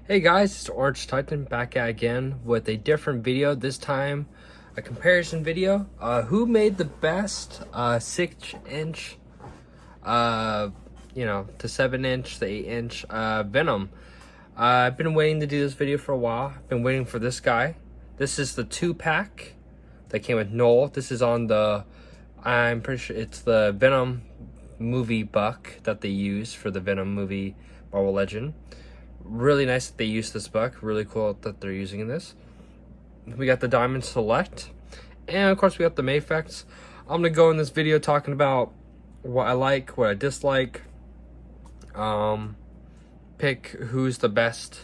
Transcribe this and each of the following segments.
Hey guys, it's Orange Titan back at again with a different video. This time, a comparison video. Who made the best 6-inch, to 7-inch, to 8-inch Venom? I've been waiting to do this video for a while. I've been waiting for this guy. This is the 2-pack that came with Noel. This is on the, I'm pretty sure it's the Venom movie buck that they use for the Venom movie Marvel Legend. Really nice that they use this buck. Really cool that they're using this. We got the Diamond Select, and of course we got the mafex. I'm gonna go in this video talking about what I like, what I dislike, pick who's the best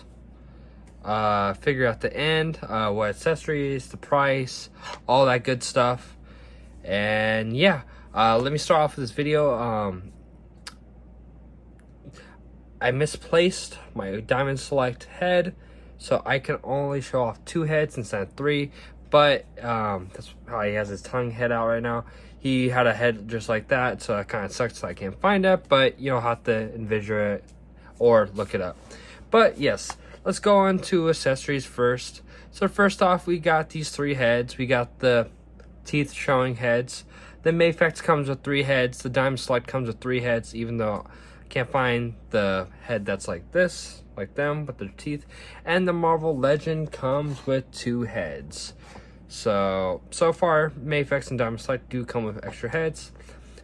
figure at the end, what accessories, the price, all that good stuff. And yeah, let me start off with this video. I misplaced my Diamond Select head, so I can only show off 2 heads instead of 3, but that's how he has his tongue head out right now. He had a head just like that, so it kind of sucks that I can't find it, but you'll have to envision it or look it up. But yes, let's go on to accessories first. So first off, we got these 3 heads. We got the teeth showing heads. The mafex comes with 3 heads. The Diamond Select comes with 3 heads, even though can't find the head that's like this, like them, with their teeth. And the Marvel Legend comes with 2 heads. So far, mafex and Diamond Select do come with extra heads.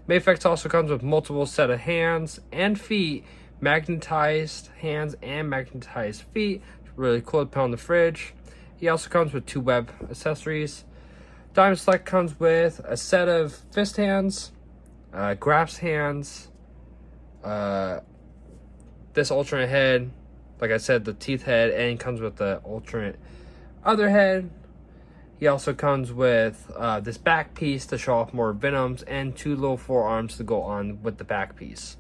Mafex also comes with multiple set of hands and feet, magnetized hands and magnetized feet. Really cool to put on the fridge. He also comes with 2 web accessories. Diamond Select comes with a set of fist hands, grasp hands, this alternate head, like I said, the teeth head, and it comes with the alternate other head. He also comes with this back piece to show off more Venoms, and 2 little forearms to go on with the back piece.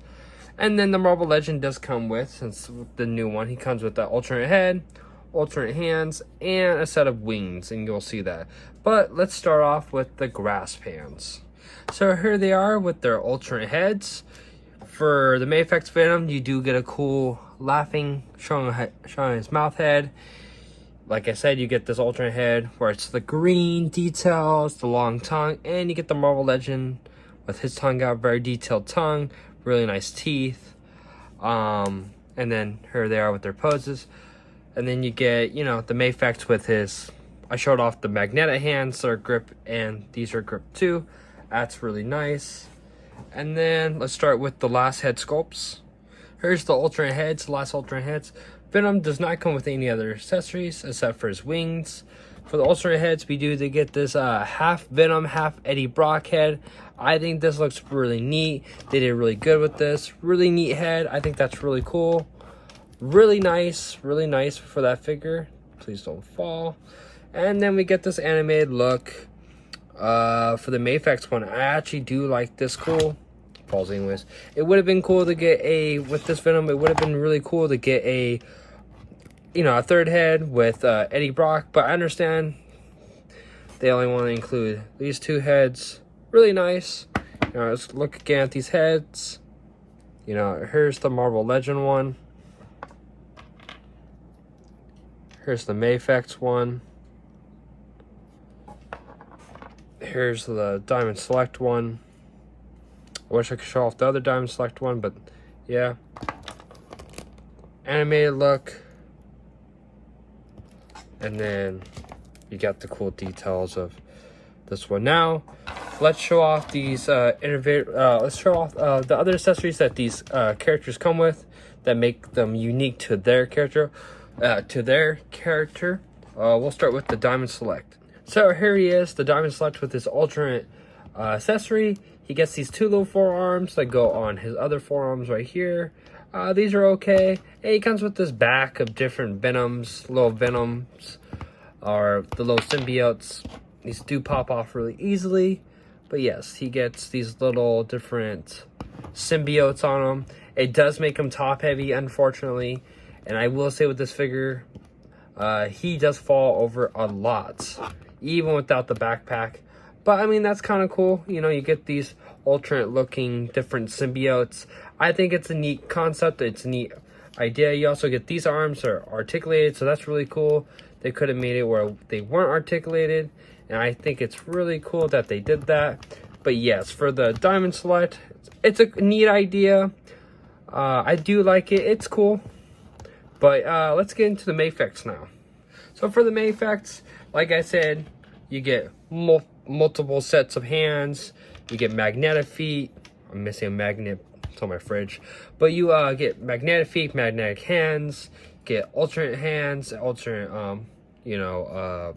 And then the Marvel Legend does come with, since the new one, he comes with the alternate head, alternate hands, and a set of wings, and you'll see that. But let's start off with the grasp hands. So here they are with their alternate heads. For the mafex Venom, you do get a cool laughing, showing his mouth head. Like I said, you get this alternate head where it's the green details, the long tongue, and you get the Marvel Legend with his tongue out, very detailed tongue, really nice teeth. And then here they are with their poses. And then you get, the mafex with his, I showed off the magnetic hands that are grip, and these are grip too. That's really nice. And then let's start with the last head sculpts. Here's the alternate heads, the last alternate heads. Venom does not come with any other accessories except for his wings. For the alternate heads, we do to get this half Venom, half Eddie Brock head. I think this looks really neat. They did really good with this. Really neat head. I think that's really cool. Really nice for that figure. Please don't fall. And then we get this animated look. For the mafex one, I actually do like this cool. Falls anyways. It would have been cool to get with this Venom, it would have been really cool to get a 3rd head with Eddie Brock, but I understand they only want to include these 2 heads. Really nice. Let's look again at these heads. Here's the Marvel Legend one. Here's the mafex one. Here's the Diamond Select one. I wish I could show off the other Diamond Select one, but yeah. Animated look. And then you got the cool details of this one. Now, let's show off these let's show off the other accessories that these characters come with that make them unique to their character. We'll start with the Diamond Select. So here he is, the Diamond Select with his alternate accessory. He gets these 2 little forearms that go on his other forearms right here. These are okay. And he comes with this back of different Venoms, little Venoms, or the little symbiotes. These do pop off really easily. But yes, he gets these little different symbiotes on him. It does make him top heavy, unfortunately. And I will say with this figure, he does fall over a lot, even without the backpack. But I mean, that's kind of cool. You get these alternate looking different symbiotes. I think it's a neat concept. It's neat idea. You also get these arms are articulated, so that's really cool. They could have made it where they weren't articulated, and I think it's really cool that they did that. But yes, for the diamond select, it's a neat idea. I do like it. It's cool. But let's get into the mafex now. So for the mafex, like I said, you get multiple sets of hands. You get magnetic feet. I'm missing a magnet. It's on my fridge. But you get magnetic feet, magnetic hands. Get alternate hands, alternate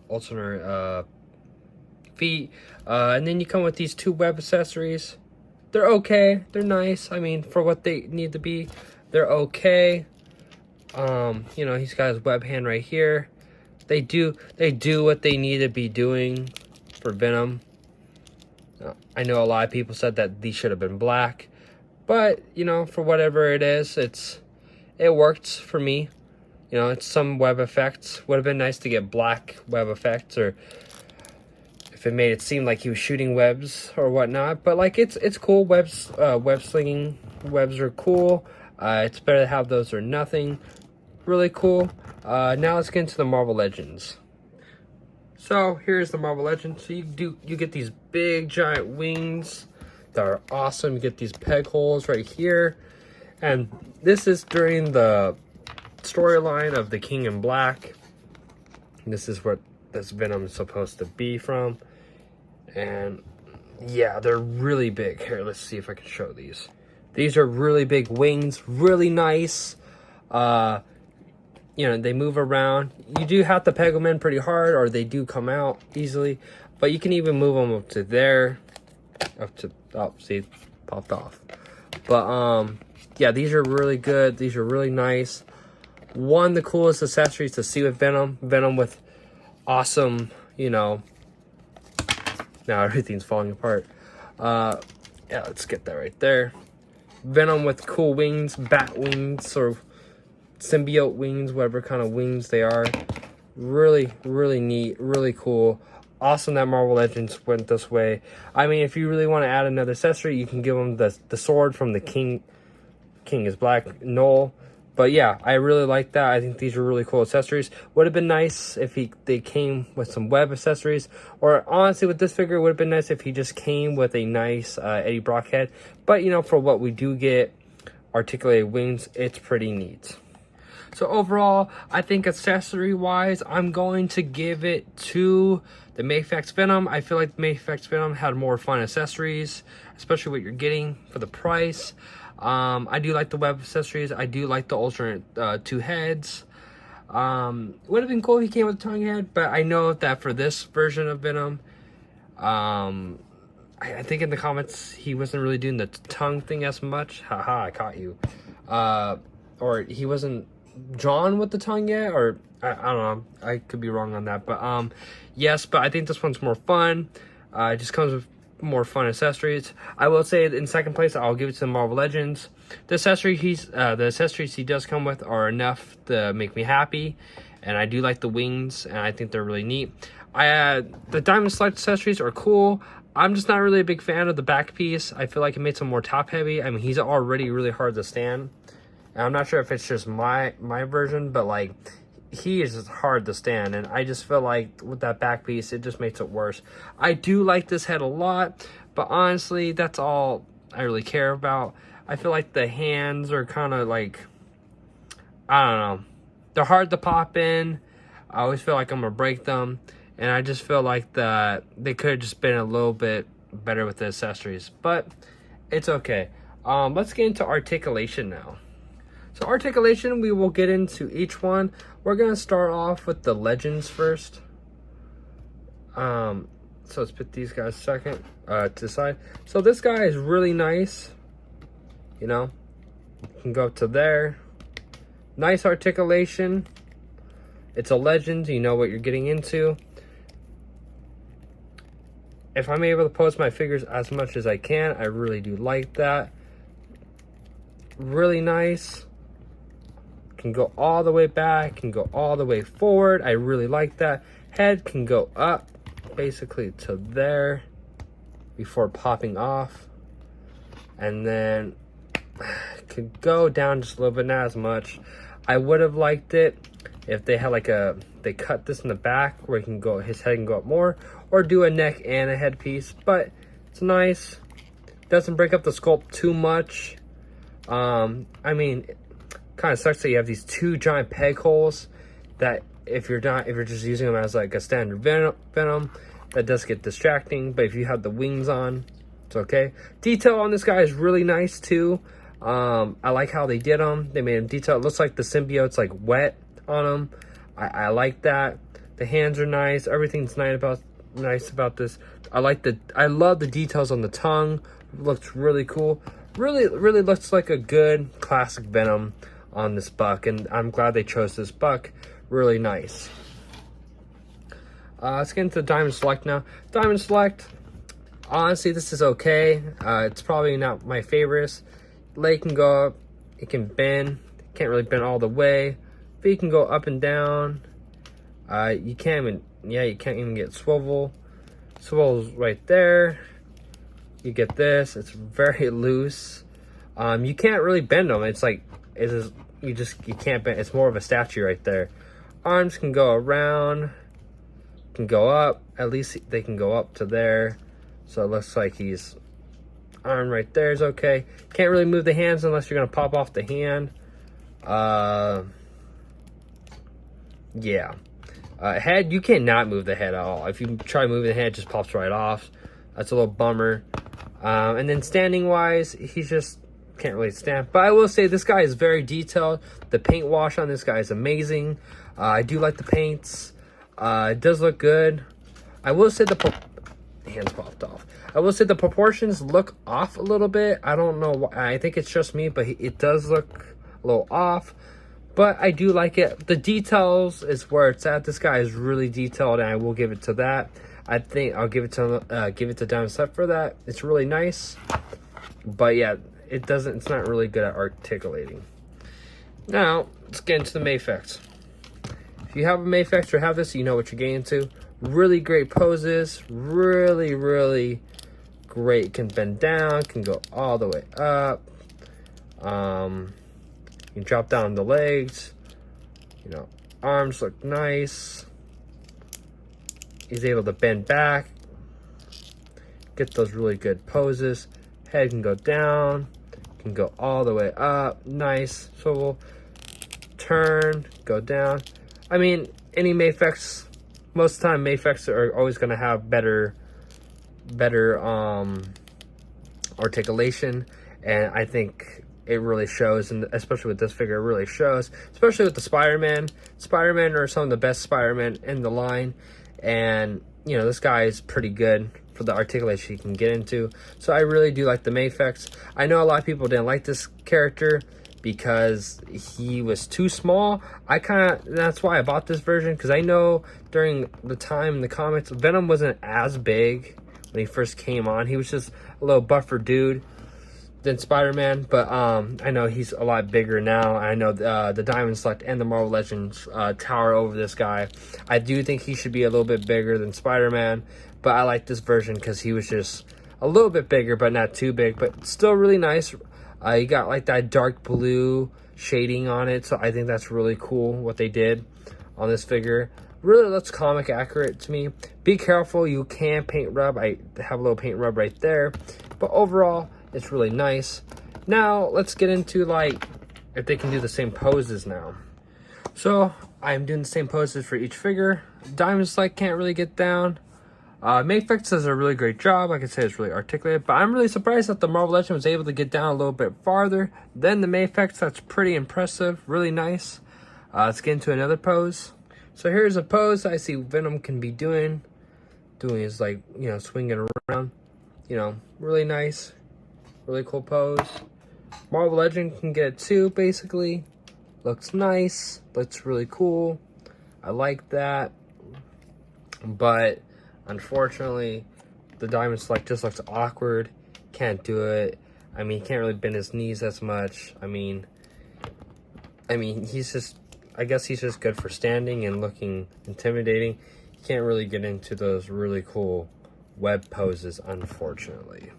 alternate feet. And then you come with these 2 web accessories. They're okay. They're nice. I mean, for what they need to be, they're okay. He's got his web hand right here. They do what they need to be doing for Venom. I know a lot of people said that these should have been black, but for whatever it is, it worked for me. It's some web effects. Would have been nice to get black web effects, or if it made it seem like he was shooting webs or whatnot. But like it's cool. Web slinging webs are cool. It's better to have those or nothing. Really cool. Now let's get into the Marvel Legends. So here's the Marvel Legends. So you get these big giant wings that are awesome. You get these peg holes right here, and this is during the storyline of the King in Black. This is what this Venom is supposed to be from, and yeah, they're really big. Here, let's see if I can show these. These are really big wings, really nice. They move around. You do have to peg them in pretty hard, or they do come out easily. But you can even move them up to there, oh, see, popped off. But yeah, these are really good. These are really nice. One, the coolest accessories to see with Venom. Venom with awesome, now everything's falling apart. Yeah, let's get that right there. Venom with cool wings, bat wings, or symbiote wings, whatever kind of wings they are. Really, really neat, really cool. Awesome that Marvel Legends went this way. I mean, if you really want to add another accessory, you can give them the sword from the King is Black, Null. But yeah, I really like that. I think these are really cool accessories. Would have been nice if they came with some web accessories. Or honestly, with this figure, it would have been nice if he just came with a nice Eddie Brock head. But for what we do get, articulated wings, it's pretty neat. So overall, I think accessory-wise, I'm going to give it to the mafex Venom. I feel like the mafex Venom had more fun accessories, especially what you're getting for the price. I do like the web accessories. I do like the alternate 2 heads. Would have been cool if he came with a tongue head, but I know that for this version of Venom, I think in the comments he wasn't really doing the tongue thing as much. Haha, I caught you. Or he wasn't drawn with the tongue yet, or I don't know. I could be wrong on that, but yes. But I think this one's more fun. It just comes with more fun accessories. I will say in second place, I'll give it to the Marvel Legends. The accessories he does come with are enough to make me happy, and I do like the wings, and I think they're really neat. The Diamond Select accessories are cool. I'm just not really a big fan of the back piece. I feel like it makes him more top heavy. I mean, he's already really hard to stand, and I'm not sure if it's just my version, but like, he is just hard to stand, and I just feel like with that back piece, it just makes it worse. I do like this head a lot, but honestly, that's all I really care about. I feel like the hands are kind of like, I don't know, they're hard to pop in. I always feel like I'm gonna break them, and I just feel like that they could have just been a little bit better with the accessories, but it's okay. Let's get into articulation now. So articulation, we will get into each one. We're gonna start off with the Legends first. So let's put these guys second to the side. So this guy is really nice. You can go to there. Nice articulation. It's a Legend. You know what you're getting into. If I'm able to post my figures as much as I can, I really do like that. Really nice. Can go all the way back, can go all the way forward. I really like that. Head can go up basically to there before popping off, and then could go down just a little bit, not as much. I would have liked it if they had like they cut this in the back where he can go, his head can go up more, or do a neck and a headpiece. But it's nice. Doesn't break up the sculpt too much. I mean, it kind of sucks that you have these two giant peg holes that if you're just using them as like a standard venom, that does get distracting. But if you have the wings on, it's okay. Detail on this guy is really nice too. I like how they did them. They made him detail. It looks like the symbiote's like wet on him. I like that. The hands are nice. Everything's nice about this. I love the details on the tongue. It looks really cool. Really looks like a good classic Venom on this buck, and I'm glad they chose this buck. Really nice. Let's get into the Diamond Select now. Diamond Select, honestly, this is okay. It's probably not my favorite. Leg can go up, it can bend. Can't really bend all the way. Feet can go up and down. You can't even get swivel. Swivel's right there. You get this. It's very loose. You can't really bend them. It's like you can't bend. It's more of a statue right there. Arms can go around, can go up. At least they can go up to there. So it looks like he's arm right there is okay. Can't really move the hands unless you're gonna pop off the hand. Yeah. Head, you cannot move the head at all. If you try moving the head, it just pops right off. That's a little bummer. And then standing wise, he just can't really stand. But I will say this guy is very detailed. The paint wash on this guy is amazing. I do like the paints. It does look good. I will say the hands popped off. I will say the proportions look off a little bit. I don't know why. I think it's just me, but it does look a little off. But I do like it. The details is where it's at. This guy is really detailed, and I will give it to that. I think I'll give it to Diamond Select for that. It's really nice. But yeah, it's not really good at articulating. Now, let's get into the mafex. If you have a mafex or have this, you know what you're getting into. Really great poses. Really great. Can bend down, can go all the way up. You can drop down the legs. You know, arms look nice. He's able to bend back. Get those really good poses. Head can go down. Can go all the way up. Nice. Swivel. Turn. Go down. I mean, any mafex, most of the time mafex are always going to have better articulation, and I think it really shows, and especially with this figure, it really shows, especially with the Spider-Man. Spider-Man are some of the best Spider-Man in the line, and you know, this guy is pretty good for the articulation he can get into. So I really do like the mafex. I know a lot of people didn't like this character because he was too small. That's why I bought this version, because I know during the time in the comics, Venom wasn't as big when he first came on. He was just a little buffer dude than Spider-Man, but I know he's a lot bigger now. I know the Diamond Select and the Marvel Legends tower over this guy. I do think he should be a little bit bigger than Spider-Man, but I like this version because he was just a little bit bigger, but not too big, but still really nice. You got like that dark blue shading on it, so I think that's really cool what they did on this figure. Really looks comic accurate to me. Be careful, you can paint rub. I have a little paint rub right there, but overall it's really nice. Now let's get into like if they can do the same poses now. So I'm doing the same poses for each figure. Diamond Select can't really get down. Mafex does a really great job. Like I said, it's really articulated, but I'm really surprised that the Marvel Legend was able to get down a little bit farther than the Mafex. That's pretty impressive, really nice. Let's get into another pose. So here's a pose I see Venom can be doing is like, you know, swinging around, you know, really nice, really cool pose. Marvel Legend can get it too, basically. Looks nice, looks really cool. I like that, but unfortunately, the Diamond Select just looks awkward. Can't do it. I mean, he can't really bend his knees as much. I mean, he's just, I guess he's just good for standing and looking intimidating. He can't really get into those really cool web poses, unfortunately.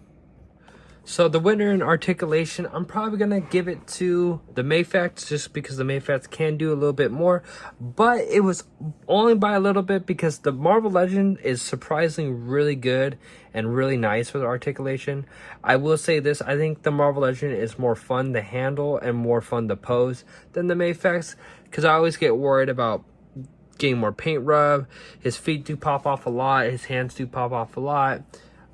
So the winner in articulation, I'm probably going to give it to the mafex, just because the mafex can do a little bit more. But it was only by a little bit, because the Marvel Legend is surprisingly really good and really nice with articulation. I will say this, I think the Marvel Legend is more fun to handle and more fun to pose than the mafex, because I always get worried about getting more paint rub. His feet do pop off a lot, his hands do pop off a lot.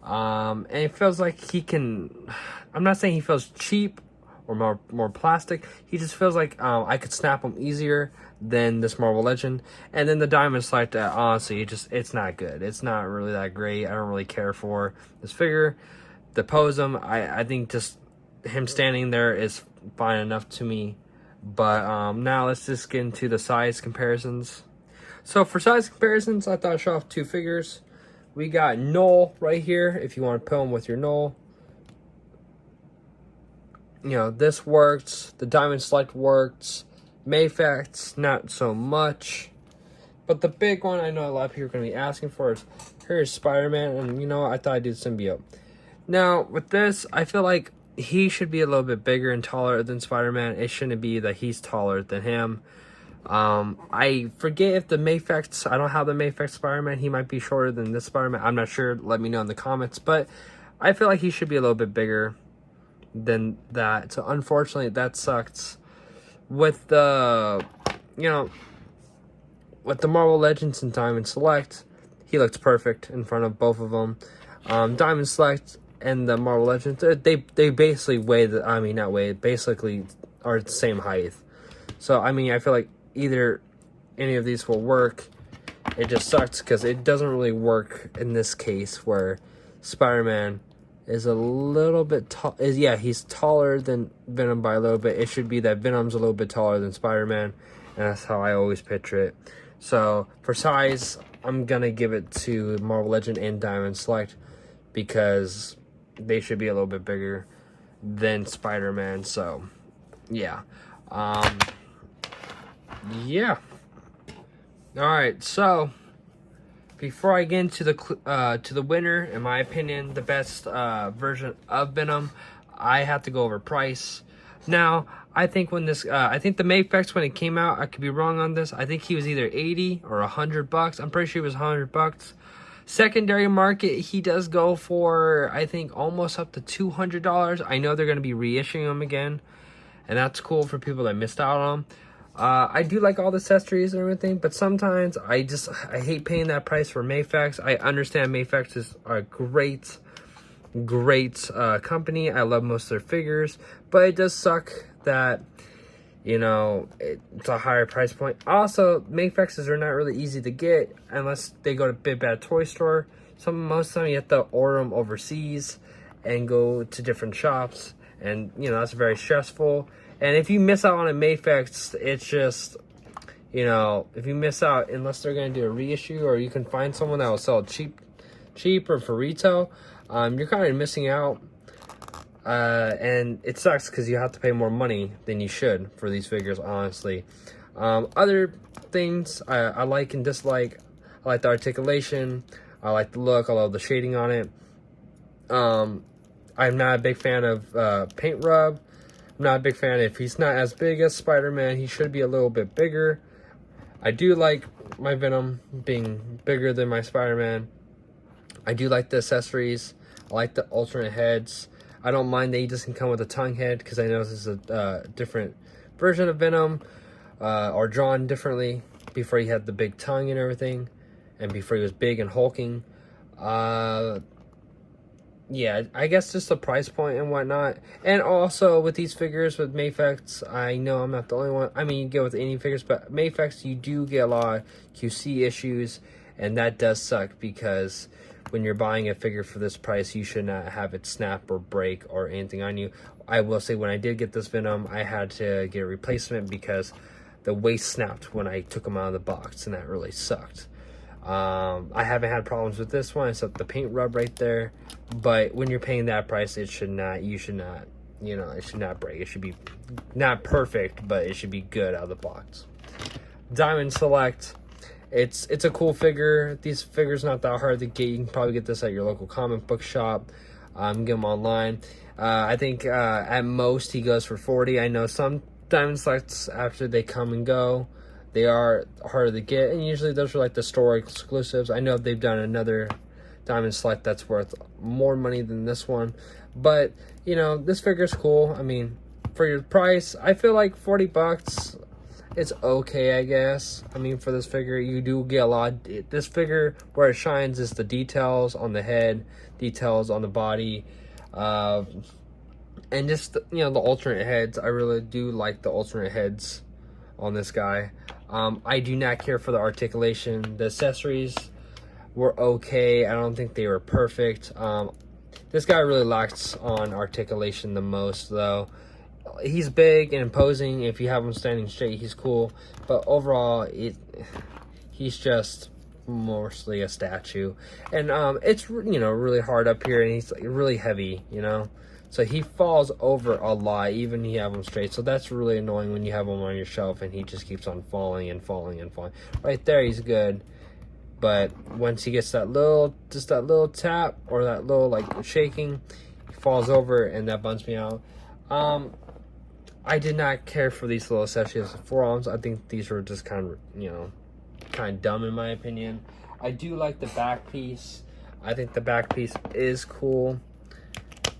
And it feels like he can, I'm not saying he feels cheap or more plastic. He just feels like I could snap him easier than this Marvel Legend. And then the Diamond Select, honestly, it's not good. It's not really that great. I don't really care for this figure. To pose him, I think just him standing there is fine enough to me. But now let's just get into the size comparisons. So for size comparisons, I thought I'd show off two figures. We got Null right here, if you want to put him with your Null. You know, this works. The Diamond Select works. mafex, not so much. But the big one I know a lot of people are going to be asking for is, here's Spider-Man. And you know what? I thought I'd do symbiote. Now, with this, I feel like he should be a little bit bigger and taller than Spider-Man. It shouldn't be that he's taller than him. I forget if the mafex, I don't have the mafex Spider-Man, he might be shorter than this Spider-Man, I'm not sure, let me know in the comments, but I feel like he should be a little bit bigger than that, so unfortunately that sucks. With the, you know, with the Marvel Legends and Diamond Select, he looks perfect in front of both of them. Diamond Select and the Marvel Legends, they basically basically are the same height. So, I mean, I feel like either any of these will work. It just sucks because it doesn't really work in this case where Spider-Man is a little bit tall. Yeah, he's taller than Venom by a little bit. It should be that Venom's a little bit taller than Spider-Man, and that's how I always picture it. So, for size, I'm going to give it to Marvel Legend and Diamond Select because they should be a little bit bigger than Spider-Man. So, yeah. Yeah. All right. So before I get into the winner, in my opinion, the best version of Venom, I have to go over price. Now, I think when this, I think the mafex when it came out, I could be wrong on this. I think he was either 80 or $100. I'm pretty sure he was $100. Secondary market, he does go for, I think, almost up to $200. I know they're going to be reissuing them again, and that's cool for people that missed out on them. I do like all the accessories and everything, but sometimes I hate paying that price for mafex. I understand mafex is a great company. I love most of their figures, but it does suck that, you know, it's a higher price point. Also, mafexes are not really easy to get unless they go to Big Bad Toy Store. Most of the time you have to order them overseas and go to different shops, and you know, that's very stressful. And if you miss out on a mafex, it's just, you know, if you miss out, unless they're going to do a reissue or you can find someone that will sell cheap or for retail, you're kind of missing out. And it sucks because you have to pay more money than you should for these figures, honestly. Other things I like and dislike, I like the articulation, I like the look, I love the shading on it. I'm not a big fan of paint rub. I'm not a big fan. If he's not as big as Spider-Man, he should be a little bit bigger. I do like my Venom being bigger than my Spider-Man. I do like the accessories. I like the alternate heads. I don't mind that he doesn't come with a tongue head because I know this is a different version of Venom, or drawn differently before he had the big tongue and everything, and before he was big and hulking. Yeah, I guess just the price point and whatnot. And also with these figures with mafex, I know I'm not the only one. I mean, you get with any figures, but mafex, you do get a lot of QC issues, and that does suck because when you're buying a figure for this price, you should not have it snap or break or anything on you. I will say when I did get this Venom, I had to get a replacement because the waist snapped when I took them out of the box, and that really sucked. I haven't had problems with this one except the paint rub right there, but when you're paying that price, it should not break. It should be not perfect, but it should be good out of the box. Diamond Select, it's a cool figure. These figures not that hard to get. You can probably get this at your local comic book shop. Get them online. I think at most he goes for 40. I know some Diamond Selects, after they come and go, they are harder to get, and usually those are like the store exclusives. I know they've done another Diamond Select that's worth more money than this one, but you know, this figure's cool. I mean, for your price, I feel like 40 bucks, it's okay, I guess. I mean, for this figure, you do get a lot. This figure, where it shines is the details on the head, details on the body, and just, you know, the alternate heads. I really do like the alternate heads on this guy. I do not care for the articulation. The accessories were okay. I don't think they were perfect. This guy really lacks on articulation the most, though. He's big and imposing. If you have him standing straight, he's cool. But overall, he's just mostly a statue. And it's, you know, really hard up here, and he's like really heavy, you know. So he falls over a lot, even if you have him straight. So that's really annoying when you have him on your shelf and he just keeps on falling and falling and falling. Right there, he's good. But once he gets that little, just that little tap or that little like shaking, he falls over, and that bums me out. I did not care for these little accessories forearms. I think these were just kind of, you know, kind of dumb in my opinion. I do like the back piece. I think the back piece is cool.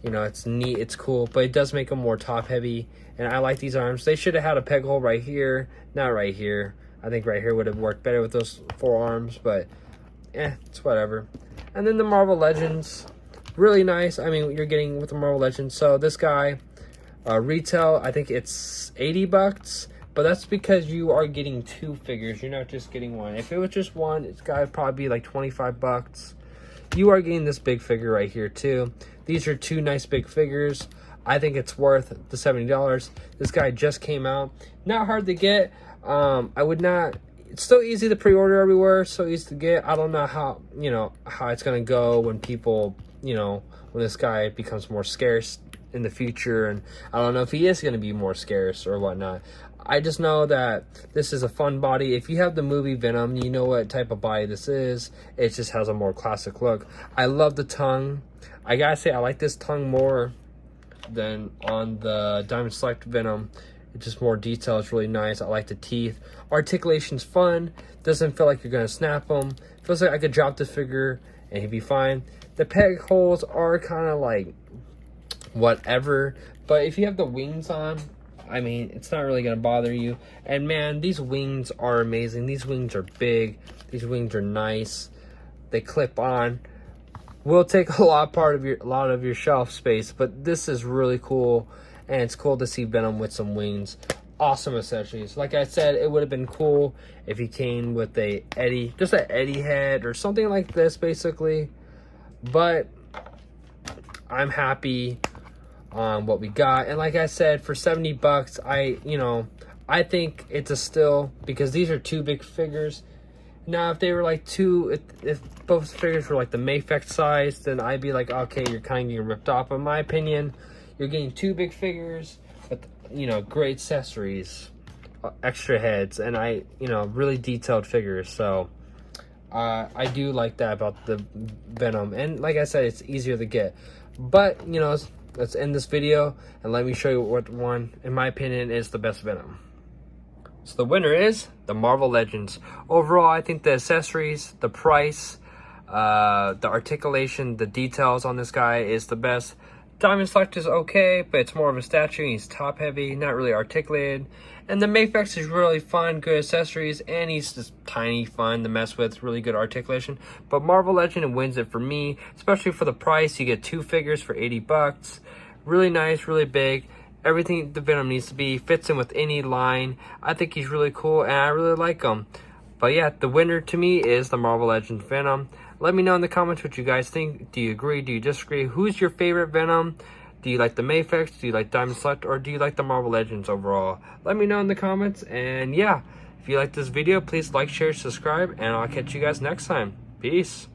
You know, it's neat, it's cool, but it does make them more top heavy. And I like these arms. They should have had a peg hole right here, not right here. I think right here would have worked better with those forearms, but it's whatever. And then the Marvel Legends, really nice. I mean, you're getting with the Marvel Legends. So this guy, retail, I think it's 80 bucks, but that's because you are getting two figures. You're not just getting one. If it was just one, it's got to probably be like 25 bucks. You are getting this big figure right here too. These are two nice big figures. I think it's worth the $70. This guy just came out. Not hard to get. I would not. It's still easy to pre-order everywhere. So easy to get. I don't know how, you know, how it's gonna go when people, you know, when this guy becomes more scarce in the future, and I don't know if he is gonna be more scarce or whatnot. I just know that this is a fun body. If you have the movie Venom, you know what type of body this is. It just has a more classic look. I love the tongue. I gotta say, I like this tongue more than on the Diamond Select Venom. It's just more detail. It's really nice. I like the teeth. Articulation's fun. Doesn't feel like you're gonna snap them. Feels like I could drop this figure and he'd be fine. The peg holes are kind of like whatever, but if you have the wings on, I mean, it's not really gonna bother you. And man, these wings are amazing. These wings are big. These wings are nice. They clip on. Will take a lot of your shelf space, but this is really cool, and it's cool to see Venom with some wings. Awesome accessories. Like I said, it would have been cool if he came with a Eddie, just an Eddie head or something like this, basically. But I'm happy on what we got, and like I said, for 70 bucks, I think it's a steal because these are two big figures. Now, if they were like two, if both figures were like the mafex size, then I'd be like, okay, you're kind of getting ripped off. But in my opinion, you're getting two big figures with, you know, great accessories, extra heads, and really detailed figures. So I do like that about the Venom. And like I said, it's easier to get. But, you know, let's end this video and let me show you what one, in my opinion, is the best Venom. So the winner is the Marvel Legends. Overall, I think the accessories, the price, the articulation, the details on this guy is the best. Diamond Select is okay, but it's more of a statue. He's top heavy, not really articulated. And the mafex is really fun, good accessories, and he's just tiny, fun to mess with, really good articulation. But Marvel Legend wins it for me, especially for the price. You get two figures for 80 bucks. Really nice, really big. Everything the Venom needs to be, fits in with any line. I think he's really cool, and I really like him. But yeah, the winner to me is the Marvel Legends Venom. Let me know in the comments what you guys think. Do you agree? Do you disagree? Who's your favorite Venom? Do you like the mafex? Do you like Diamond Select? Or do you like the Marvel Legends overall? Let me know in the comments. And yeah, if you like this video, please like, share, subscribe, and I'll catch you guys next time. Peace.